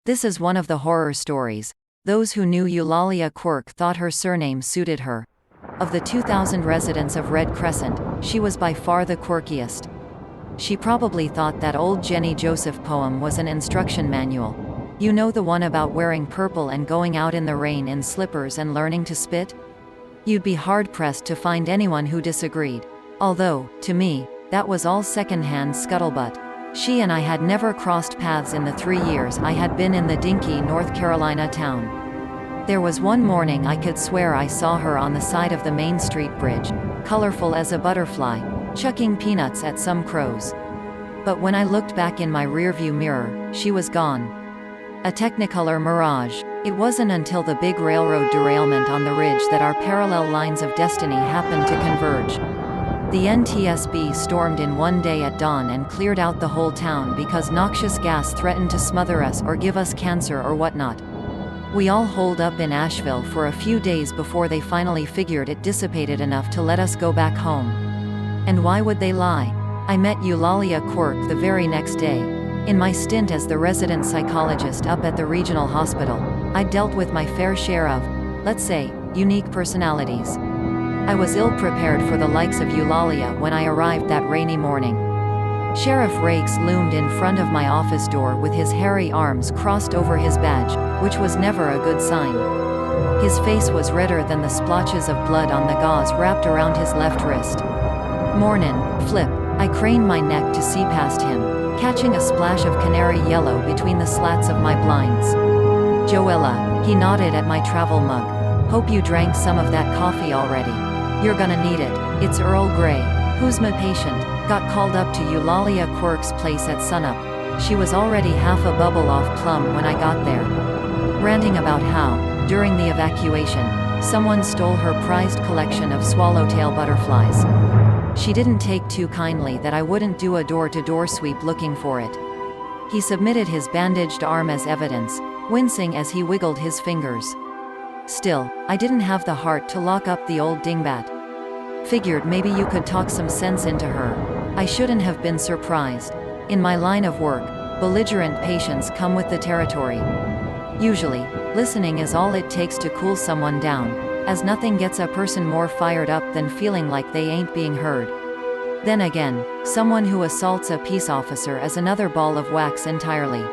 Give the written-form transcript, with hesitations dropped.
This is one of the horror stories. Those who knew Eulalia Quirk thought her surname suited her. Of the 2,000 residents of Red Crescent, she was by far the quirkiest. She probably thought that old Jenny Joseph poem was an instruction manual. You know, the one about wearing purple and going out in the rain in slippers and learning to spit? You'd be hard-pressed to find anyone who disagreed. Although, to me, that was all second-hand scuttlebutt. She and I had never crossed paths in the 3 years I had been in the dinky North Carolina town. There was one morning I could swear I saw her on the side of the Main Street bridge, colorful as a butterfly, chucking peanuts at some crows. But when I looked back in my rearview mirror, she was gone. A technicolor mirage. It wasn't until the big railroad derailment on the ridge that our parallel lines of destiny happened to converge. The NTSB stormed in one day at dawn and cleared out the whole town because noxious gas threatened to smother us or give us cancer or whatnot. We all holed up in Asheville for a few days before they finally figured it dissipated enough to let us go back home. And why would they lie? I met Eulalia Quirk the very next day. In my stint as the resident psychologist up at the regional hospital, I'd dealt with my fair share of, let's say, unique personalities. I was ill-prepared for the likes of Eulalia when I arrived that rainy morning. Sheriff Rakes loomed in front of my office door with his hairy arms crossed over his badge, which was never a good sign. His face was redder than the splotches of blood on the gauze wrapped around his left wrist. "Mornin', Flip." I craned my neck to see past him, catching a splash of canary yellow between the slats of my blinds. "Joella," he nodded at my travel mug. "Hope you drank some of that coffee already. You're gonna need it. It's Earl Grey." "Who's my patient?" Got called up to Eulalia Quirk's place at sunup. She was already half a bubble off plum when I got there, ranting about how, during the evacuation, someone stole her prized collection of swallowtail butterflies. She didn't take too kindly that I wouldn't do a door-to-door sweep looking for it. He submitted his bandaged arm as evidence, wincing as he wiggled his fingers. Still, I didn't have the heart to lock up the old dingbat. Figured maybe you could talk some sense into her. I shouldn't have been surprised. In my line of work, belligerent patients come with the territory. Usually, listening is all it takes to cool someone down, as nothing gets a person more fired up than feeling like they ain't being heard. Then again, someone who assaults a peace officer is another ball of wax entirely.